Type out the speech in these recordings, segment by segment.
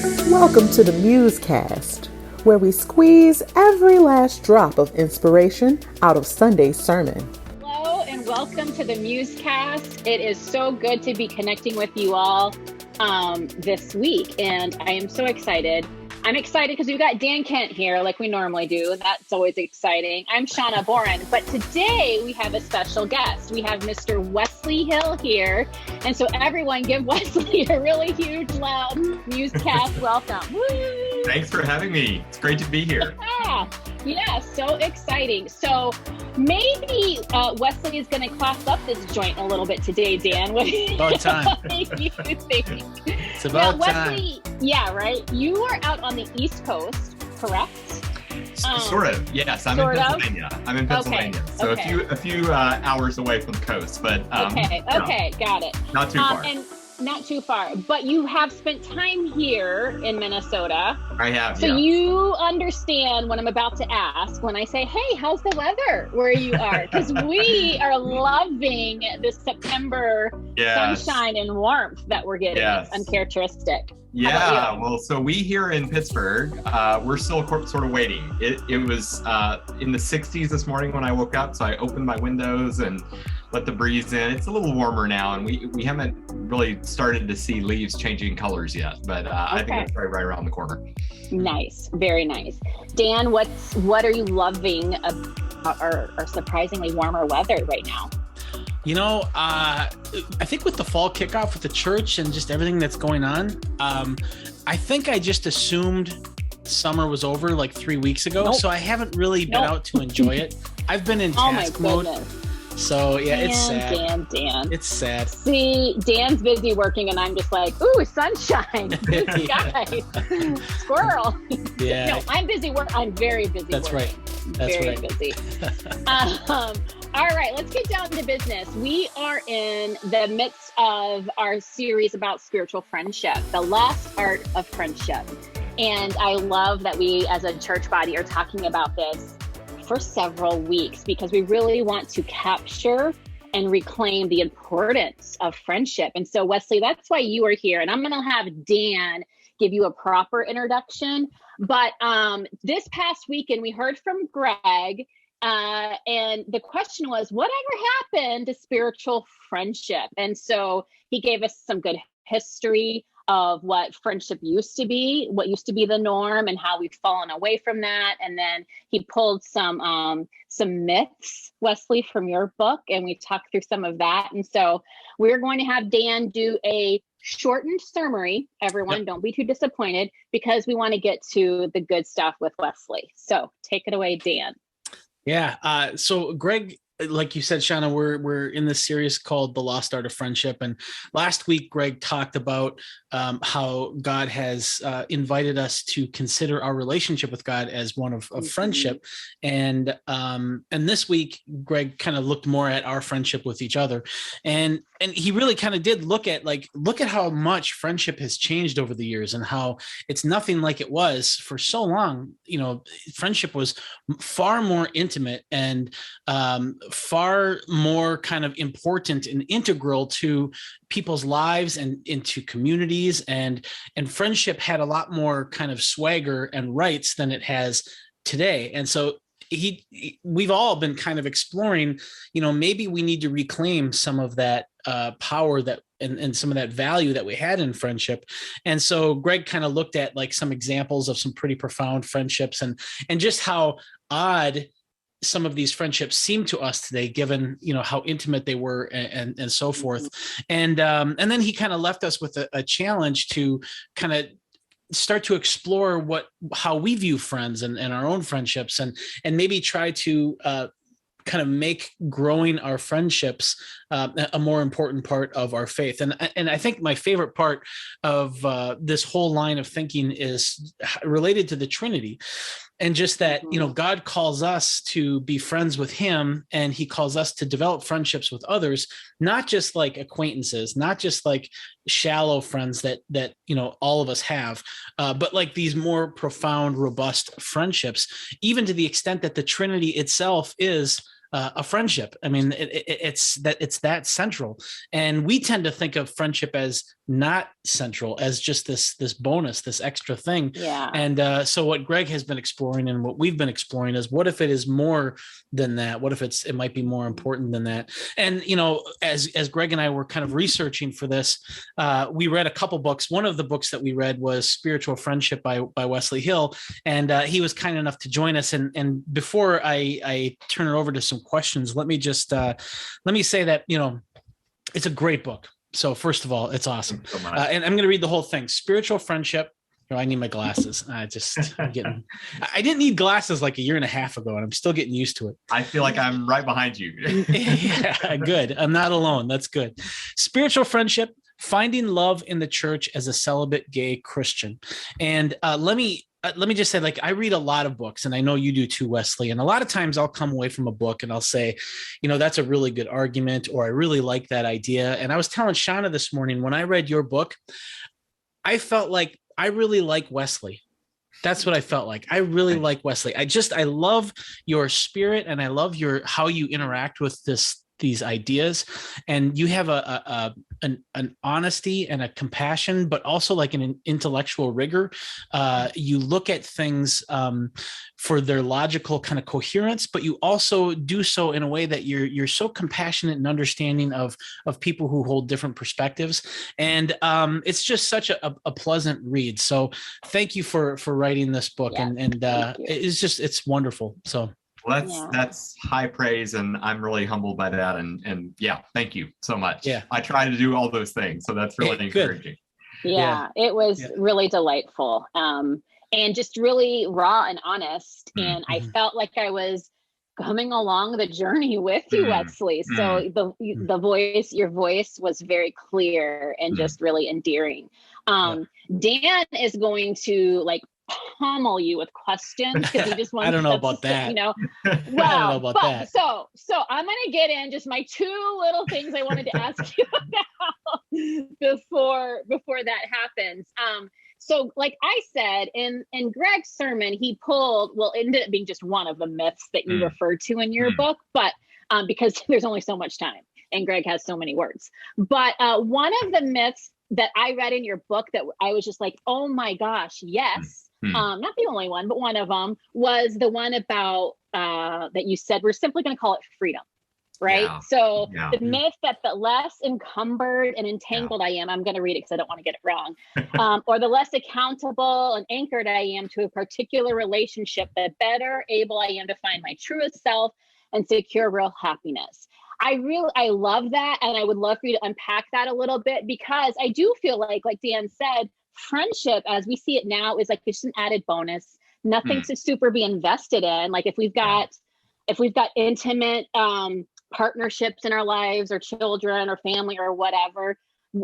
Welcome to the MuseCast, where we squeeze every last drop of inspiration out of Sunday's sermon. Hello and welcome to the MuseCast. It is so good to be connecting with you all this week, and I am so excited. I'm excited because we've got Dan Kent here like we normally do, and that's always exciting. I'm Shawna Boren, but today we have a special guest. We have Mr. Wesley Hill here, and so everyone give Wesley a really huge, loud MuseCast welcome. Woo! Thanks for having me. It's great to be here. Yeah, so exciting. So maybe Wesley is going to class up this joint a little bit today, Dan. What about time. do you think? It's about Wesley, time. Yeah, right? You are out on the East Coast, correct? Sort of. Yes, I'm in Pennsylvania. Okay. So Okay. a few hours away from the coast, but Okay, got it. Not too far. And not too far, but you have spent time here in Minnesota. I have. So you understand what I'm about to ask when I say, hey, how's the weather where you are? Because we are loving this September sunshine and warmth that we're getting. Yes. It's uncharacteristic. Yeah, well, so we here in Pittsburgh, we're still sort of waiting. It was in the 60s this morning when I woke up, so I opened my windows and let the breeze in. It's a little warmer now, and we haven't really started to see leaves changing colors yet, but I think it's right around the corner. Nice, very nice. Dan, what are you loving our surprisingly warmer weather right now? You know, I think with the fall kickoff with the church and just everything that's going on, I think I just assumed summer was over like 3 weeks ago. Nope. So I haven't really been out to enjoy it. I've been in task mode. So yeah, it's sad. Dan. It's sad. See, Dan's busy working and I'm just like, ooh, sunshine, blue sky, squirrel. Yeah. No, I'm busy work. I'm very busy. That's working. right. That's very right. busy. All right, let's get down to business. We are in the midst of our series about spiritual friendship, the lost art of friendship. And I love that we as a church body are talking about this for several weeks because we really want to capture and reclaim the importance of friendship. And so, Wesley, that's why you are here. And I'm going to have Dan give you a proper introduction. But this past weekend, we heard from Greg. And the question was, whatever happened to spiritual friendship? And so he gave us some good history of what friendship used to be, what used to be the norm, and how we've fallen away from that. And then he pulled some myths, Wesley, from your book, and we talked through some of that. And so we're going to have Dan do a shortened summary. Everyone, Yep. Don't be too disappointed because we want to get to the good stuff with Wesley. So take it away, Dan. Yeah. So Greg, like you said, Shawna, we're in this series called The Lost Art of Friendship. And last week, Greg talked about how God has invited us to consider our relationship with God as one of friendship. And this week, Greg kind of looked more at our friendship with each other. And he really kind of did look at how much friendship has changed over the years and how it's nothing like it was for so long. You know, friendship was far more intimate and far more kind of important and integral to people's lives and into communities, and friendship had a lot more kind of swagger and rights than it has today. And so we've all been kind of exploring, you know, maybe we need to reclaim some of that power that and some of that value that we had in friendship. And so Greg kind of looked at like some examples of some pretty profound friendships and just how odd some of these friendships seem to us today, given, you know, how intimate they were and so forth. And then he kind of left us with a challenge to kind of start to explore how we view friends and our own friendships and maybe try to kind of make growing our friendships a more important part of our faith. And I think my favorite part of this whole line of thinking is related to the Trinity. And just that, you know, God calls us to be friends with him, and he calls us to develop friendships with others, not just like acquaintances, not just like shallow friends that, you know, all of us have, but like these more profound, robust friendships, even to the extent that the Trinity itself is a friendship. I mean, it's that central. And we tend to think of friendship as not central, as just this bonus, this extra thing. Yeah. And so what Greg has been exploring and what we've been exploring is, what if it is more than that? What if it might be more important than that? And, you know, as Greg and I were kind of researching for this, we read a couple books. One of the books that we read was Spiritual Friendship by Wesley Hill. And he was kind enough to join us. And before I turn it over to some questions, let me just, let me say that, you know, it's a great book. So first of all, it's awesome. So and I'm going to read the whole thing. Spiritual Friendship. Oh, I need my glasses. I didn't need glasses like a year and a half ago, and I'm still getting used to it. I feel like I'm right behind you. Yeah, good. I'm not alone. That's good. Spiritual Friendship, Finding Love in the Church as a Celibate Gay Christian. And let me just say, like, I read a lot of books, and I know you do too, Wesley. And a lot of times I'll come away from a book and I'll say, you know, that's a really good argument, or I really like that idea. And I was telling Shawna this morning, when I read your book, I felt like I really like Wesley. That's what I felt like. I really like Wesley. I love your spirit, and I love how you interact with these ideas, and you have an honesty and a compassion, but also like an intellectual rigor. You look at things for their logical kind of coherence, but you also do so in a way that you're so compassionate and understanding of people who hold different perspectives. And it's just such a pleasant read. So thank you for writing this book. Yeah, and it's wonderful. So. Well, that's high praise, and I'm really humbled by that. And yeah, thank you so much. Yeah, I try to do all those things, so that's really encouraging. Yeah, it was really delightful, and just really raw and honest. And I felt like I was coming along the journey with you, Wesley. So your voice was very clear and just really endearing. Dan is going to pummel you with questions because he just wants. I don't know about that. You know, well, I don't know about that. So I'm going to get in just my two little things I wanted to ask you about before that happens. So like I said, in Greg's sermon, he pulled, well, it ended up being just one of the myths that you referred to in your book, but because there's only so much time and Greg has so many words. But one of the myths that I read in your book that I was just like, oh my gosh, yes. Not the only one, but one of them was the one about that you said we're simply going to call it freedom, right? Yeah. So the myth that the less encumbered and entangled I am, I'm going to read it because I don't want to get it wrong, or the less accountable and anchored I am to a particular relationship, the better able I am to find my truest self and secure real happiness. I love that, and I would love for you to unpack that a little bit, because I do feel like Dan said, friendship as we see it now is like just an added bonus, nothing to super be invested in. Like if we've got intimate partnerships in our lives, or children or family or whatever,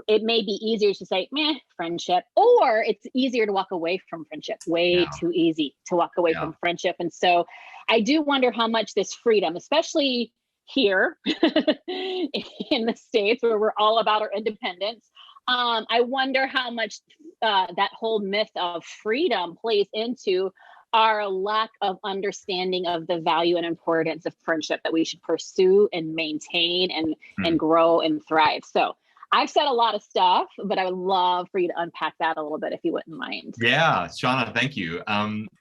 it may be easier to say meh, friendship, or it's easier to walk away from friendship. Too easy to walk away from friendship. And so I do wonder how much this freedom, especially here in the States where we're all about our independence, I wonder how much that whole myth of freedom plays into our lack of understanding of the value and importance of friendship that we should pursue and maintain and grow and thrive. So I've said a lot of stuff, but I would love for you to unpack that a little bit if you wouldn't mind. Yeah, Shawna, thank you.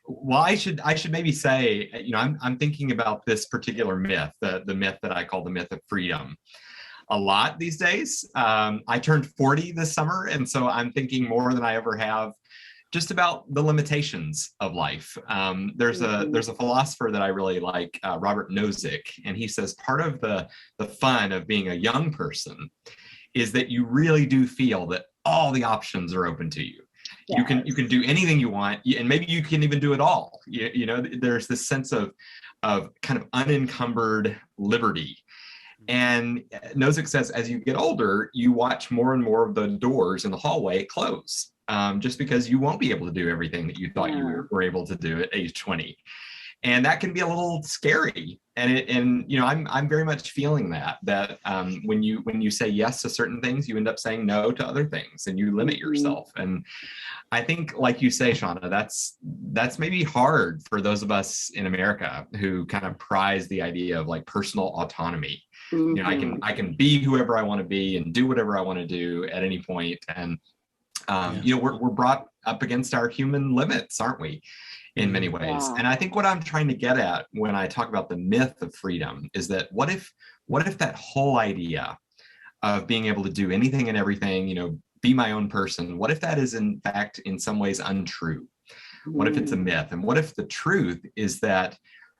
Well, I should maybe say, I'm thinking about this particular myth, the myth that I call the myth of freedom, a lot these days. I turned 40 this summer, and so I'm thinking more than I ever have just about the limitations of life. There's a philosopher that I really like, Robert Nozick, and he says part of the fun of being a young person is that you really do feel that all the options are open to you. Yes. You can do anything you want, and maybe you can even do it all. You know, there's this sense of kind of unencumbered liberty. And Nozick says, as you get older, you watch more and more of the doors in the hallway close, just because you won't be able to do everything that you thought you were able to do at age 20. And that can be a little scary. And you know, I'm very much feeling that when you say yes to certain things, you end up saying no to other things, and you limit yourself. And I think, like you say, Shawna, that's maybe hard for those of us in America who kind of prize the idea of like personal autonomy. You know, I can be whoever I want to be and do whatever I want to do at any point. And you know, we're brought up against our human limits, aren't we? In many ways. Yeah. And I think what I'm trying to get at when I talk about the myth of freedom is that what if that whole idea of being able to do anything and everything, you know, be my own person, what if that is in fact in some ways untrue? What if it's a myth? And what if the truth is that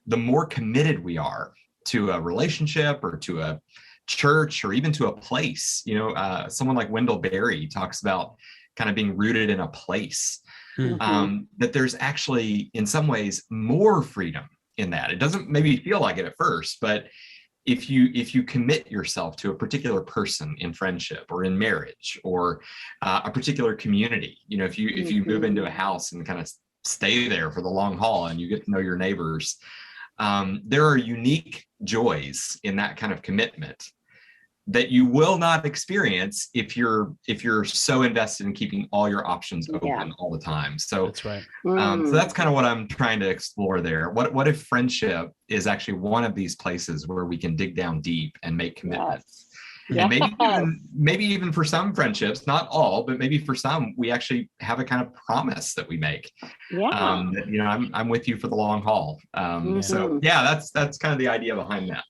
the more committed we are to a relationship or to a church or even to a place, you know, someone like Wendell Berry talks about kind of being rooted in a place. That there's actually, in some ways, more freedom in that. It doesn't maybe feel like it at first, but if you commit yourself to a particular person in friendship or in marriage or a particular community, you know, if you move into a house and kind of stay there for the long haul and you get to know your neighbors, there are unique joys in that kind of commitment that you will not experience if you're so invested in keeping all your options open all the time. So that's right. So that's kind of what I'm trying to explore there. What if friendship is actually one of these places where we can dig down deep and make commitments? And maybe even for some friendships, not all, but maybe for some, we actually have a kind of promise that we make. That, you know, I'm with you for the long haul. So yeah, that's kind of the idea behind that.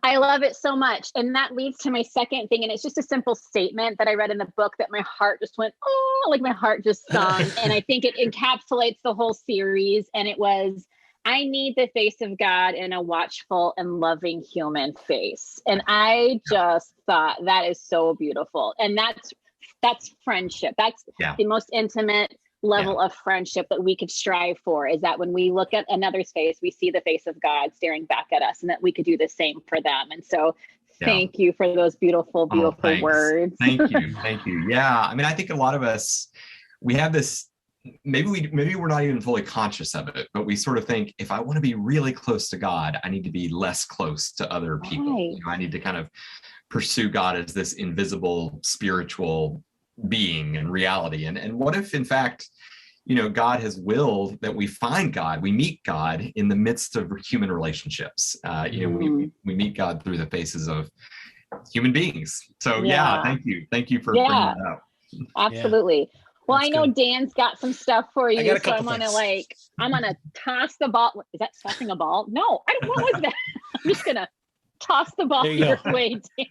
I love it so much. And that leads to my second thing. And it's just a simple statement that I read in the book that my heart just went, oh, like my heart just sung. And I think it encapsulates the whole series. And it was, I need the face of God in a watchful and loving human face. And I just thought that is so beautiful. And that's friendship. That's the most intimate level of friendship that we could strive for, is that when we look at another's face, we see the face of God staring back at us, and that we could do the same for them. And so thank you for those beautiful words. Thank you. Yeah. I mean, I think a lot of us, we have this, maybe we're not even fully conscious of it, but we sort of think, if I want to be really close to God, I need to be less close to other people. You know, I need to kind of pursue God as this invisible spiritual being and reality. And what if, in fact, you know, God has willed that we find God, we meet God in the midst of human relationships. You know, we meet God through the faces of human beings. So thank you for bringing that up. Absolutely. Well, That's I know good. Dan's got some stuff for you, so I'm gonna toss the ball. Is that tossing a ball? No, what was that? I'm just gonna toss the ball your way, Dan.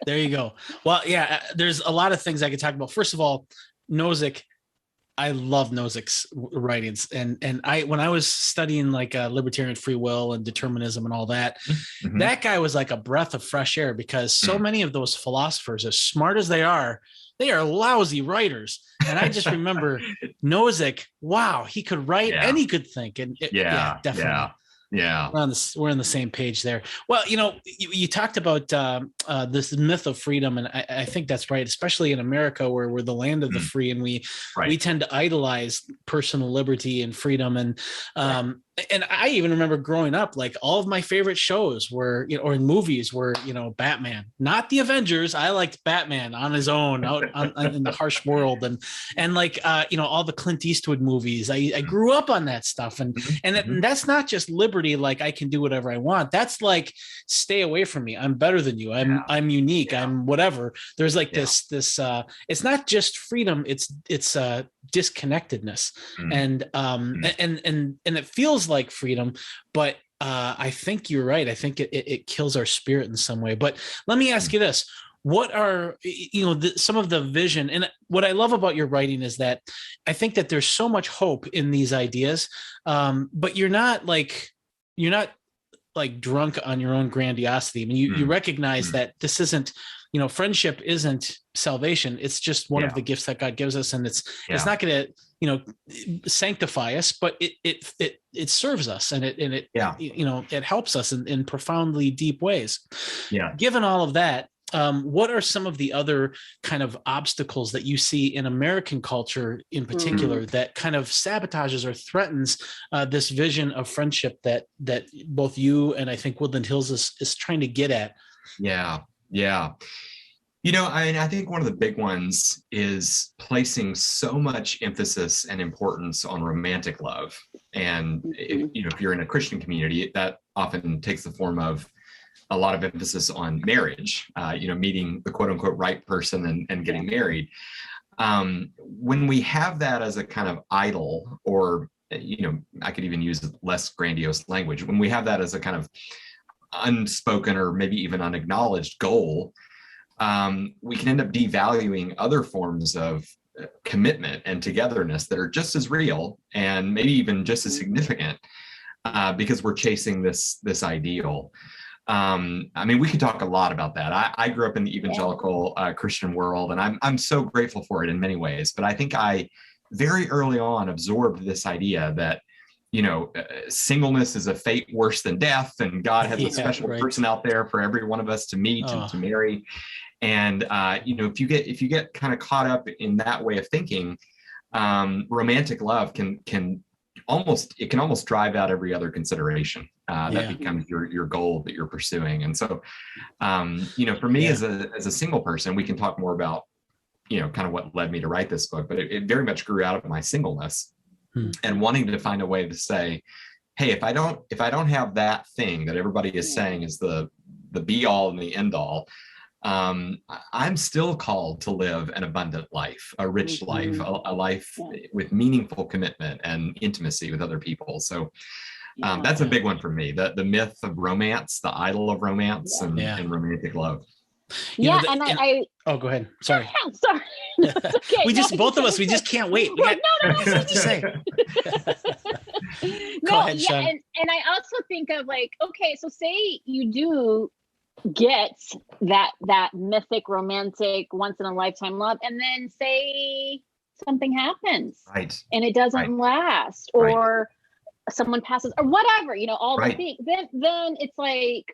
There you go. Well, yeah, there's a lot of things I could talk about. First of all, Nozick, I love Nozick's writings. And when I was studying like libertarian free will and determinism and all that, that guy was like a breath of fresh air, because so many of those philosophers, as smart as they are lousy writers. And I just remember Nozick, wow, he could write and he could think. And definitely. Yeah, we're on the same page there. Well, you know, you talked about this myth of freedom, and I think that's right, especially in America, where we're the land of the free, and we tend to idolize personal liberty and freedom. And and I even remember growing up, like all of my favorite shows were, you know, or in movies were, you know, Batman, not the Avengers. I liked Batman on his own out in the harsh world, and like you know, all the Clint Eastwood movies. I grew up on that stuff, and that's not just liberty, like I can do whatever I want. That's like, stay away from me. I'm better than you. I'm unique. I'm whatever. There's like this it's not just freedom. It's disconnectedness, and it feels like freedom, but I think you're right. I think it kills our spirit in some way. But let me ask you this: what are, you know, some of the vision? And what I love about your writing is that I think that there's so much hope in these ideas, but you're not like drunk on your own grandiosity. I mean, you recognize that this isn't, you know, friendship isn't salvation. It's just one of the gifts that God gives us, and it's not going to, you know, sanctify us, but it serves us, and it you know, it helps us in profoundly deep ways. Given all of that, what are some of the other kind of obstacles that you see in American culture in particular that kind of sabotages or threatens this vision of friendship that both you and I think Woodland Hills is trying to get at? Yeah. I think one of the big ones is placing so much emphasis and importance on romantic love. And if you're in a Christian community, that often takes the form of a lot of emphasis on marriage, meeting the quote unquote right person and getting married. When we have that as a kind of idol, or, I could even use less grandiose language, when we have that as a kind of unspoken or maybe even unacknowledged goal, we can end up devaluing other forms of commitment and togetherness that are just as real and maybe even just as significant because we're chasing this ideal. We could talk a lot about that. I grew up in the evangelical Christian world, and I'm so grateful for it in many ways. But I think I very early on absorbed this idea that, singleness is a fate worse than death, and God has a special person out there for every one of us to meet and to marry. And if you get kind of caught up in that way of thinking, romantic love can almost drive out every other consideration that becomes your goal that you're pursuing. And so, for me as a single person, we can talk more about, kind of what led me to write this book, but it very much grew out of my singleness and wanting to find a way to say, hey, if I don't have that thing that everybody is saying is the be all and the end all, I'm still called to live an abundant life, a rich life, a life with meaningful commitment and intimacy with other people. So that's a big one for me, the myth of romance, the idol of romance and romantic love. Oh, go ahead. Sorry. I'm sorry. It's okay. We just can't wait. We got nothing to say. Go ahead, Sean. And I also think of so say you do get that mythic romantic once in a lifetime love, and then say something happens and it doesn't last, or someone passes or whatever, all the things, then it's like,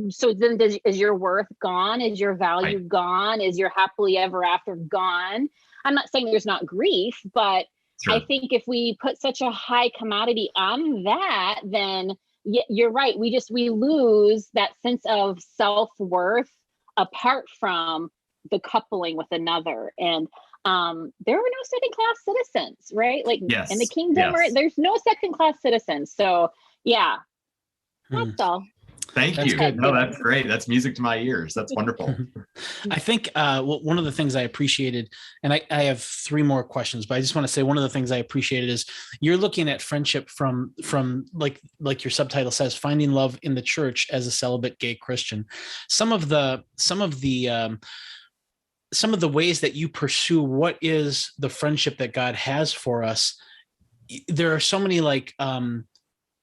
so then is your worth gone? Is your value gone? Is your happily ever after gone? I'm not saying there's not grief, but I think if we put such a high commodity on that, then you're right. We lose that sense of self-worth apart from the coupling with another. And there were no second-class citizens, right? In the kingdom, there's no second-class citizens. So that's all. Thank you. No, that's great. That's music to my ears. That's wonderful. I think one of the things I appreciated, and I have three more questions, but I just want to say one of the things I appreciated is you're looking at friendship from like your subtitle says, finding love in the church as a celibate gay Christian. Some of the ways that you pursue what is the friendship that God has for us. There are so many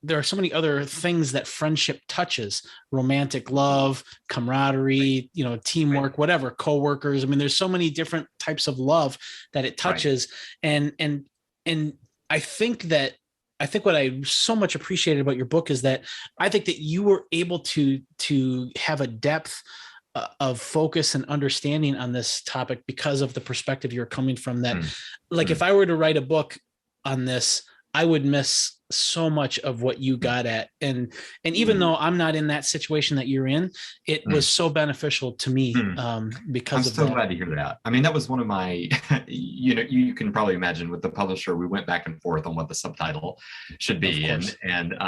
there are so many other things that friendship touches: romantic love, camaraderie, teamwork, whatever, coworkers. There's so many different types of love that it touches. And I think what I so much appreciated about your book is that I think that you were able to have a depth of focus and understanding on this topic because of the perspective you're coming from. That if I were to write a book on this, I would miss so much of what you got at. And even though I'm not in that situation that you're in, it was so beneficial to me because of that. I'm so glad to hear that. That was one of my, you can probably imagine with the publisher, we went back and forth on what the subtitle should be. And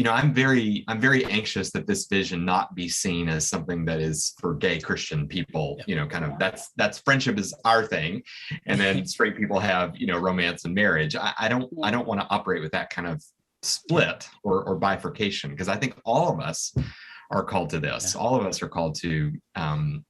I'm very anxious that this vision not be seen as something that is for gay Christian people, that's friendship is our thing. And then straight people have, romance and marriage. I don't want to operate with that kind of split or bifurcation, because I think all of us are called to this. All of us are called to,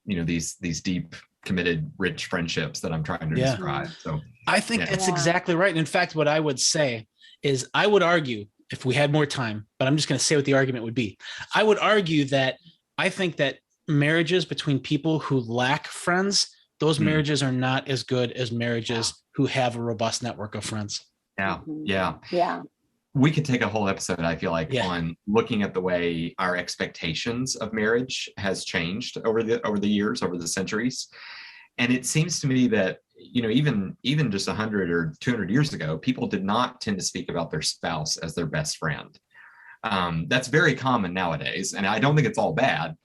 these deep, committed, rich friendships that I'm trying to describe. So I think that's exactly right. And in fact, what I would say is I would argue, if we had more time, but I'm just going to say what the argument would be. I would argue that I think that marriages between people who lack friends, those marriages are not as good as marriages who have a robust network of friends. Yeah. we could take a whole episode, I feel like, Yeah. on looking at the way our expectations of marriage has changed over the years, over the centuries. And it seems to me that, you know, even just 100 or 200 years ago, people did not tend to speak about their spouse as their best friend. That's very common nowadays, and I don't think it's all bad.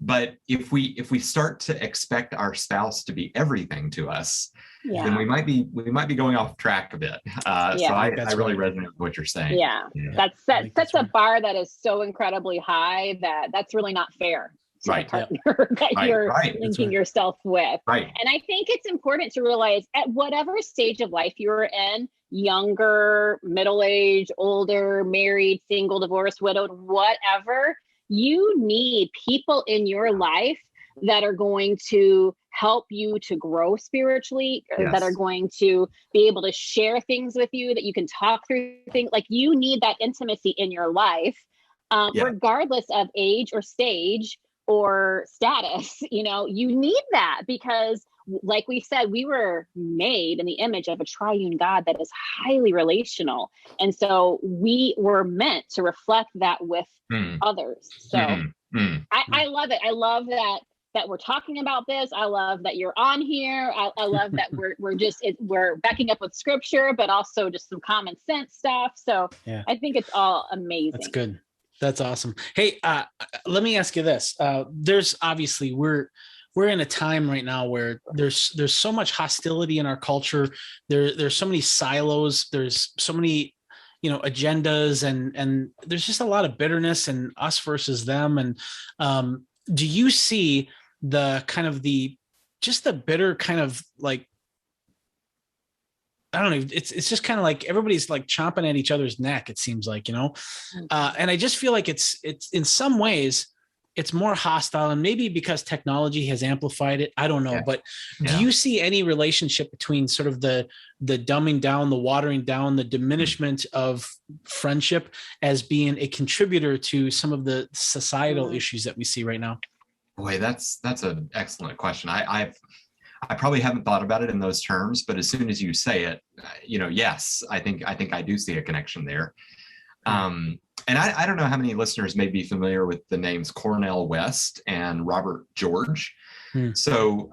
But if we start to expect our spouse to be everything to us, then we might be going off track a bit. So I really resonate with what you're saying. Yeah. That's sets a bar that is so incredibly high that's really not fair to the partner that you're linking yourself with. Right. And I think it's important to realize at whatever stage of life you're in, younger, middle-aged, older, married, single, divorced, widowed, whatever, you need people in your life that are going to help you to grow spiritually, or that are going to be able to share things with you, that you can talk through things. Like, you need that intimacy in your life, regardless of age or stage or status. You know, you need that, because like we said, we were made in the image of a triune God that is highly relational. And so we were meant to reflect that with others. So I love it. I love that we're talking about this. I love that you're on here. I love that we're backing up with scripture, but also just some common sense stuff. So I think it's all amazing. That's good. That's awesome. Hey, let me ask you this. There's obviously, we're in a time right now where there's so much hostility in our culture. There's so many silos. There's so many, you know, agendas, and there's just a lot of bitterness and us versus them. And do you see the kind of the bitter kind of, like, I don't know, it's just kind of like everybody's like chomping at each other's neck, it seems like, you know? And I just feel like it's in some ways it's more hostile, and maybe because technology has amplified it, I don't know. But do you see any relationship between sort of the dumbing down, the watering down, the diminishment of friendship as being a contributor to some of the societal issues that we see right now? Boy, that's an excellent question. I probably haven't thought about it in those terms, but as soon as you say it, you know, yes, I think I do see a connection there. And I don't know how many listeners may be familiar with the names Cornel West and Robert George. So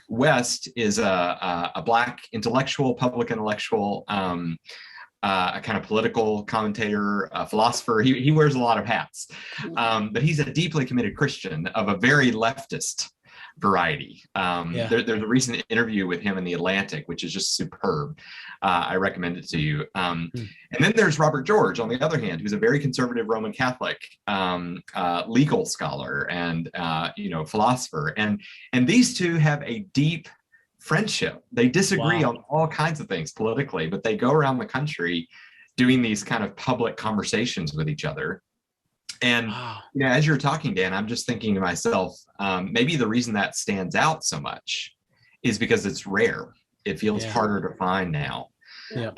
West is a Black intellectual, public intellectual, a kind of political commentator, a philosopher. He wears a lot of hats, but he's a deeply committed Christian of a very leftist variety. There's a recent interview with him in The Atlantic, which is just superb. I recommend it to you. And then there's Robert George, on the other hand, who's a very conservative Roman Catholic legal scholar and philosopher. And these two have a deep friendship. They disagree on all kinds of things politically, but they go around the country doing these kind of public conversations with each other. And as you're talking, Dan, I'm just thinking to myself, maybe the reason that stands out so much is because it's rare. It feels harder to find now.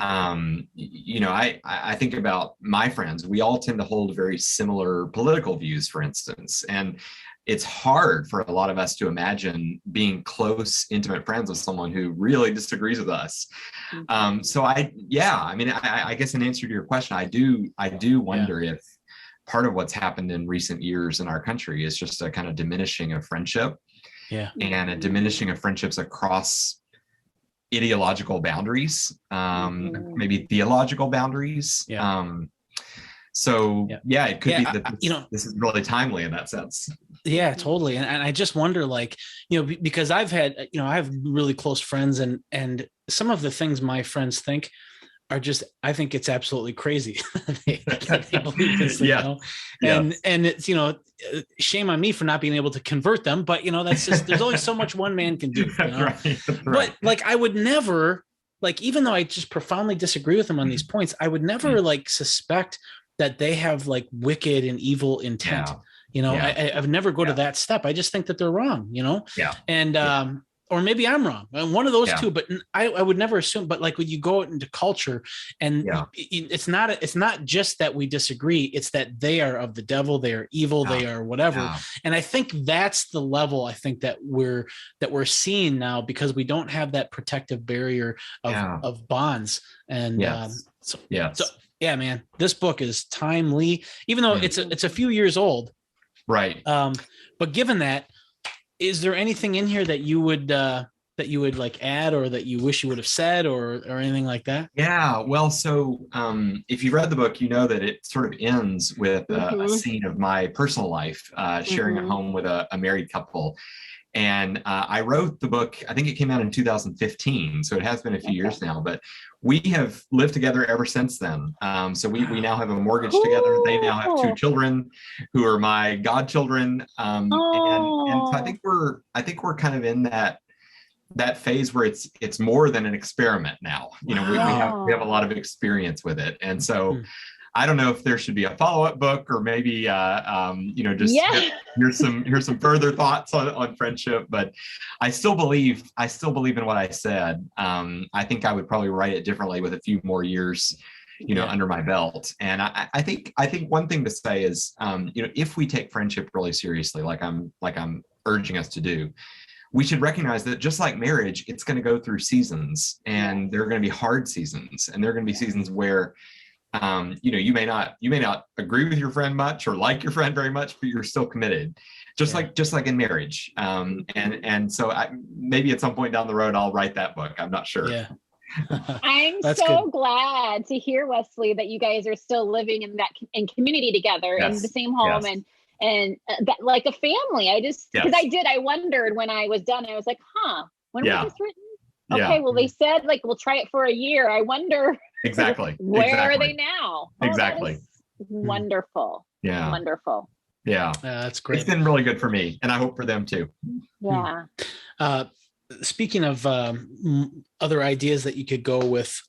I think about my friends. We all tend to hold very similar political views, for instance, and it's hard for a lot of us to imagine being close, intimate friends with someone who really disagrees with us. I guess in answer to your question, I do wonder if part of what's happened in recent years in our country is just a kind of diminishing of friendship, and a diminishing of friendships across ideological boundaries, maybe theological boundaries. It could be that this is really timely in that sense. Yeah, totally. And I just wonder, like, because I have really close friends, and some of the things my friends think are just, I think it's absolutely crazy that they believe this, and it's, shame on me for not being able to convert them, but that's just, there's only so much one man can do, Right. But like, I would never, like, even though I just profoundly disagree with them on these points, I would never like suspect that they have like wicked and evil intent. I've never go to that step. I just think that they're wrong, and or maybe I'm wrong. One of those Yeah. two, but I would never assume. But like when you go out into culture, and it's not just that we disagree; it's that they are of the devil, they are evil, they are whatever. And I think that's the level I think that we're seeing now, because we don't have that protective barrier of bonds. And so yeah, man, this book is timely, even though it's a few years old. Right. But given that, is there anything in here that you would like add, or that you wish you would have said, or anything like that? Yeah. Well, so if you read the book, you know that it sort of ends with a scene of my personal life, sharing a home with a married couple. And I wrote the book, I think it came out in 2015, so it has been a few years now, but we have lived together ever since then. So we now have a mortgage together. They now have 2 children who are my godchildren. And so I think we're kind of in that phase where it's more than an experiment now. You know, we have a lot of experience with it. And so I don't know if there should be a follow-up book, or maybe here's some further thoughts on friendship. But I still believe in what I said. I think I would probably write it differently with a few more years, under my belt. And I think one thing to say is, if we take friendship really seriously, like I'm urging us to do, we should recognize that just like marriage, it's going to go through seasons, and there are going to be hard seasons, and there are going to be seasons where you may not agree with your friend much, or like your friend very much, but you're still committed, just like in marriage. And so maybe at some point down the road, I'll write that book. I'm not sure. Yeah. I'm so glad to hear, Wesley, that you guys are still living in community together in the same home, and that, like a family. I wondered when I was done, I was like, when was this written? Okay, well, they said like we'll try it for a year. I wonder where are they now? Exactly. Wonderful. Yeah. Wonderful. Yeah. That's great. It's been really good for me, and I hope for them too. Yeah. Speaking of other ideas that you could go with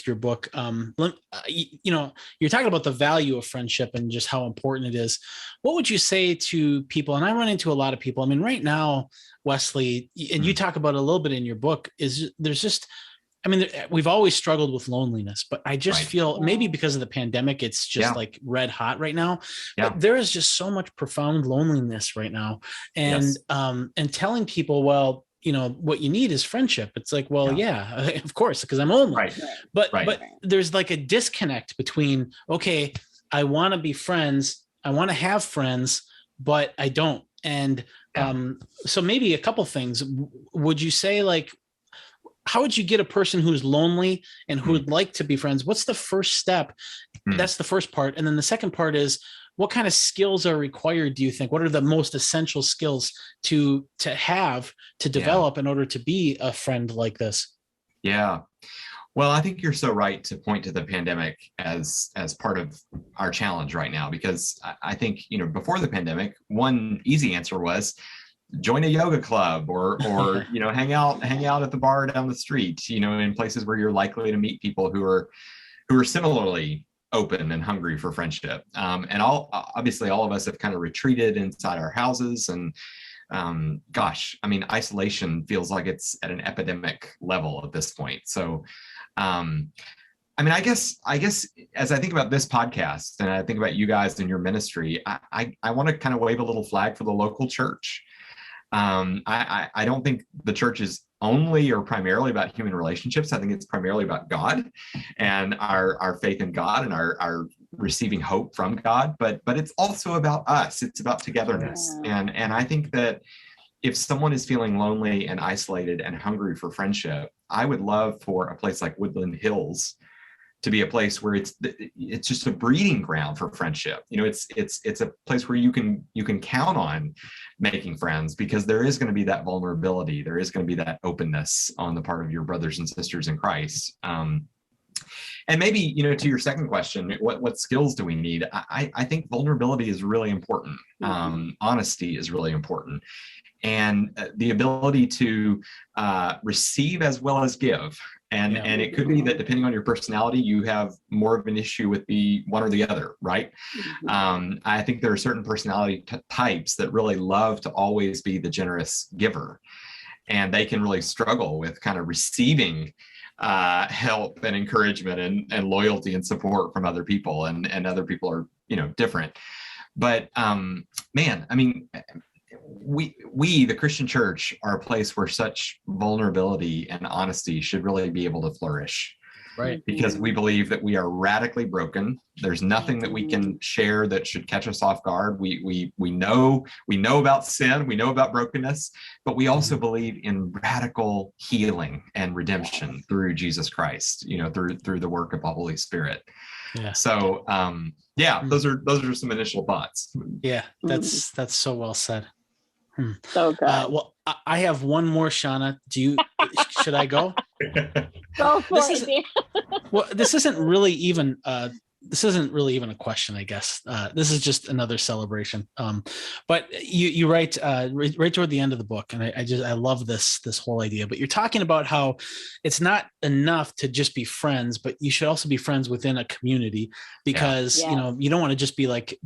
your book, you're talking about the value of friendship and just how important it is. What would you say to people? And I run into a lot of people. I mean, right now, Wesley, and you talk about it a little bit in your book, we've always struggled with loneliness, but I just feel maybe because of the pandemic, it's just like red hot right now. But there is just so much profound loneliness right now. And telling people, well, what you need is friendship. It's like, well, of course, because I'm lonely. But there's like a disconnect between, okay, I want to be friends, I want to have friends, but I don't. And so maybe a couple things. Would you say, like, how would you get a person who's lonely and who would like to be friends? What's the first step? That's the first part. And then the second part is, what kind of skills are required, do you think? What are the most essential skills to develop in order to be a friend like this? Yeah. Well, I think you're so right to point to the pandemic as part of our challenge right now, because I think, before the pandemic, one easy answer was join a yoga club or hang out at the bar down the street, in places where you're likely to meet people who are similarly open and hungry for friendship. And obviously all of us have kind of retreated inside our houses, and isolation feels like it's at an epidemic level at this point. So, I guess as I think about this podcast and I think about you guys and your ministry, I want to kind of wave a little flag for the local church. I don't think the church is only or primarily about human relationships. I think it's primarily about God and our faith in God and our receiving hope from God. But it's also about us. It's about togetherness. And I think that if someone is feeling lonely and isolated and hungry for friendship, I would love for a place like Woodland Hills to be a place where it's just a breeding ground for friendship. It's a place where you can count on making friends, because there is going to be that vulnerability. There is going to be that openness on the part of your brothers and sisters in Christ. And maybe, to your second question, what skills do we need? I think vulnerability is really important. Honesty is really important. And the ability to receive as well as give. And it could be that depending on your personality, you have more of an issue with the one or the other, right? I think there are certain personality types that really love to always be the generous giver. and they can really struggle with kind of receiving help and encouragement and loyalty and support from other people, and other people are, different. But man, I mean, we the Christian church are a place where such vulnerability and honesty should really be able to flourish. Right. Because we believe that we are radically broken. There's nothing that we can share that should catch us off guard. We know about sin, we know about brokenness, but we also believe in radical healing and redemption through Jesus Christ, through the work of the Holy Spirit. Yeah. So those are some initial thoughts. Yeah, that's so well said. So good. Well, I have one more, Shawna. Should I go? Go for it. Well, this isn't really even a question, I guess. This is just another celebration. But you write right toward the end of the book, and I love this whole idea. But you're talking about how it's not enough to just be friends, but you should also be friends within a community, because you don't want to just be like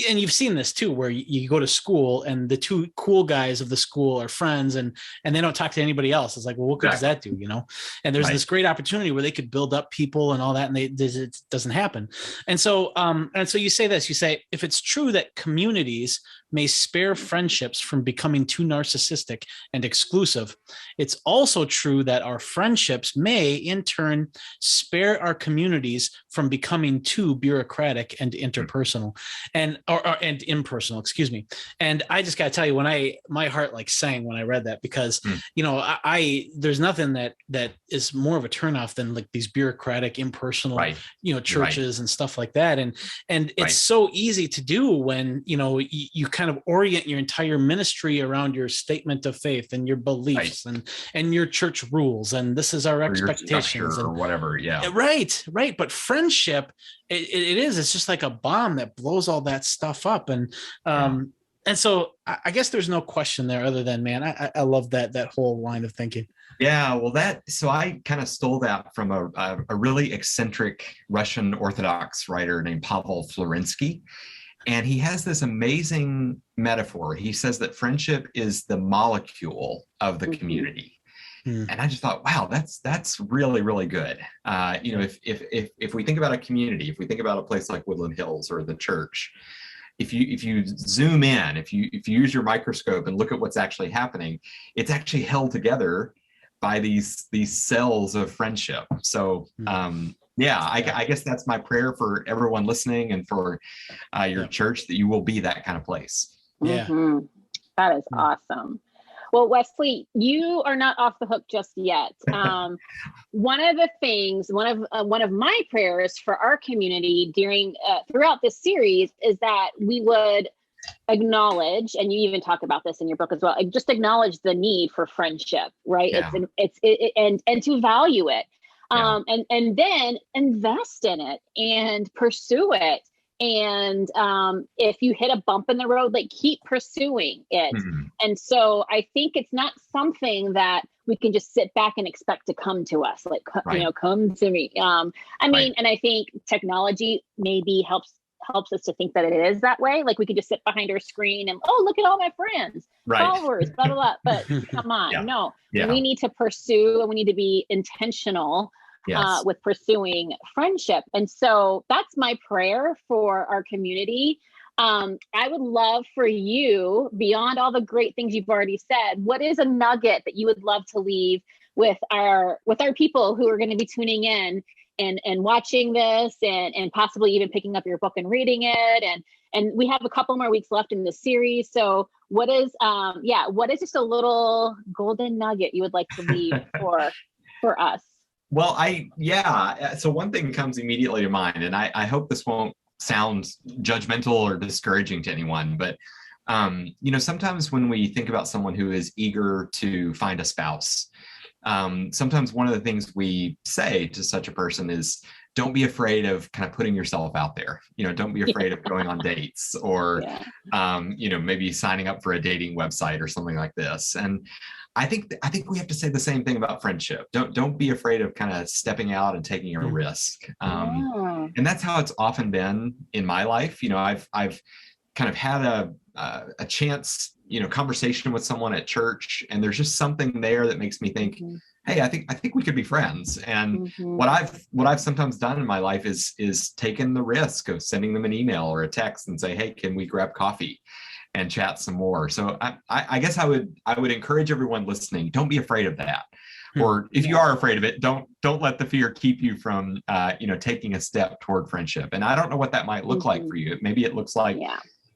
and you've seen this too, where you go to school and the two cool guys of the school are friends, and they don't talk to anybody else. It's like, well, what good does that do? And there's this great opportunity where they could build up people and all that, and it doesn't happen. And so you say this, you say, if it's true that communities may spare friendships from becoming too narcissistic and exclusive, it's also true that our friendships may in turn spare our communities from becoming too bureaucratic and interpersonal and impersonal, excuse me. And I just got to tell you, my heart sang when I read that, because, there's nothing that is more of a turnoff than like these bureaucratic, impersonal, churches and stuff like that. And it's so easy to do when, you kind of orient your entire ministry around your statement of faith and your beliefs and your church rules. And this is our expectations or whatever. Yeah. Right. But friendship, it's just like a bomb that blows all that stuff up. And so I guess there's no question there other than, man, I love that whole line of thinking. Yeah, well, so I kind of stole that from a really eccentric Russian Orthodox writer named Pavel Florensky. And he has this amazing metaphor. He says that friendship is the molecule of the community. And I just thought, wow, that's really, really good. If we think about a community, if we think about a place like Woodland Hills or the church, if you zoom in, if you use your microscope and look at what's actually happening, it's actually held together by these cells of friendship. So I guess that's my prayer for everyone listening and for your church, that you will be that kind of place. Yeah. That is awesome. Well, Wesley, you are not off the hook just yet. One of the things, one of my prayers for our community throughout this series is that we would acknowledge, and you even talk about this in your book as well, just acknowledge the need for friendship, right? Yeah. And to value it, and then invest in it and pursue it. And if you hit a bump in the road, keep pursuing it. And so I think it's not something that we can just sit back and expect to come to us, come to me. And I think technology maybe helps us to think that it is that way. We could just sit behind our screen and, look at all my friends, followers, blah, blah, blah. But come on, no, we need to pursue, and we need to be intentional with pursuing friendship. And so that's my prayer for our community. I would love for you, beyond all the great things you've already said, what is a nugget that you would love to leave with our people who are going to be tuning in and watching this and possibly even picking up your book and reading it. And we have a couple more weeks left in the series. So what is just a little golden nugget you would like to leave for us? Well, so one thing comes immediately to mind, and I hope this won't sound judgmental or discouraging to anyone, but sometimes when we think about someone who is eager to find a spouse, sometimes one of the things we say to such a person is, don't be afraid of kind of putting yourself out there. Don't be afraid of going on dates or, maybe signing up for a dating website or something like this. And I think we have to say the same thing about friendship. Don't be afraid of kind of stepping out and taking a risk. And that's how it's often been in my life. I've kind of had a chance conversation with someone at church, and there's just something there that makes me think, hey, I think we could be friends. And what I've sometimes done in my life is taken the risk of sending them an email or a text and say, hey, can we grab coffee and chat some more? So I guess I would encourage everyone listening, don't be afraid of that. Or if you are afraid of it, don't let the fear keep you from taking a step toward friendship. And I don't know what that might look like for you. Maybe it looks like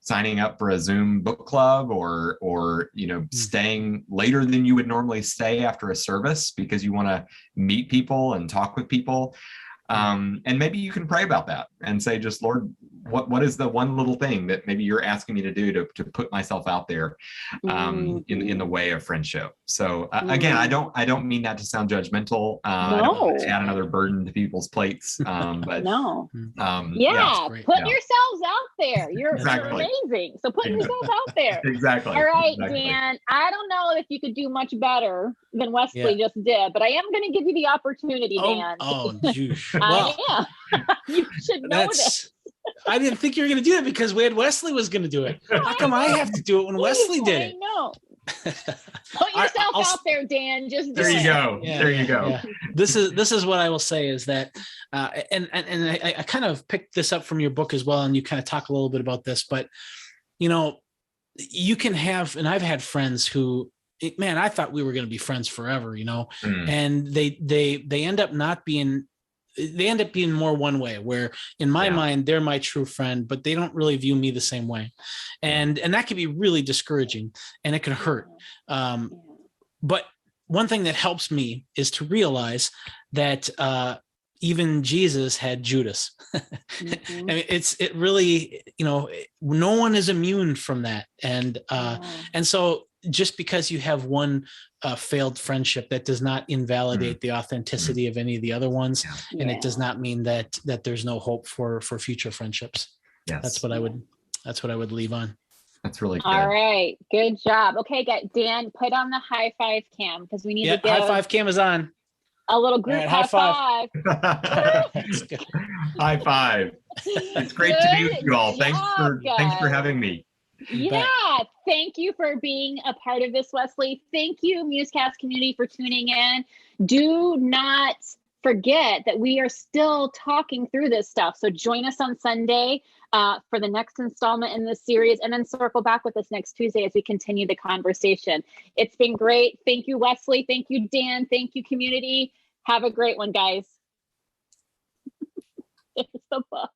signing up for a Zoom book club, or staying later than you would normally stay after a service because you want to meet people and talk with people. And maybe you can pray about that and say, just Lord, what is the one little thing that maybe you're asking me to do to put myself out there in the way of friendship? So again, I don't mean that to sound judgmental. I don't want to add another burden to people's plates. But no. Put yourselves out there. You're amazing. So put yourself out there. Exactly. All right, Dan, I don't know if you could do much better than Wesley just did, but I am going to give you the opportunity, Dan. Well, I am. You should know this. I didn't think you were going to do it because Wesley was going to do it. How come I have to do it when Wesley did it? I know. Put yourself out there, Dan. Just there you go. There you go. Yeah. This is what I will say is that, and I kind of picked this up from your book as well, and you kind of talk a little bit about this, but you can have, and I've had friends who, man, I thought we were going to be friends forever, and they end up not being. They end up being more one way, where in my mind, they're my true friend, but they don't really view me the same way. And that can be really discouraging, and it can hurt. But one thing that helps me is to realize that even Jesus had Judas. I mean, it really, no one is immune from that. And so just because you have one failed friendship, that does not invalidate the authenticity of any of the other ones. And it does not mean that there's no hope for future friendships. Yes. That's what I would leave on. That's really good. All right. Good job. Okay, Dan, put on the high five cam because we need to give high five cam is on. A little group high five. High five. It's great to be with you all. Thanks for having me. Yeah, thank you for being a part of this, Wesley. Thank you, MuseCast community, for tuning in. Do not forget that we are still talking through this stuff. So join us on Sunday for the next installment in this series, and then circle back with us next Tuesday as we continue the conversation. It's been great. Thank you, Wesley. Thank you, Dan. Thank you, community. Have a great one, guys. It's the book.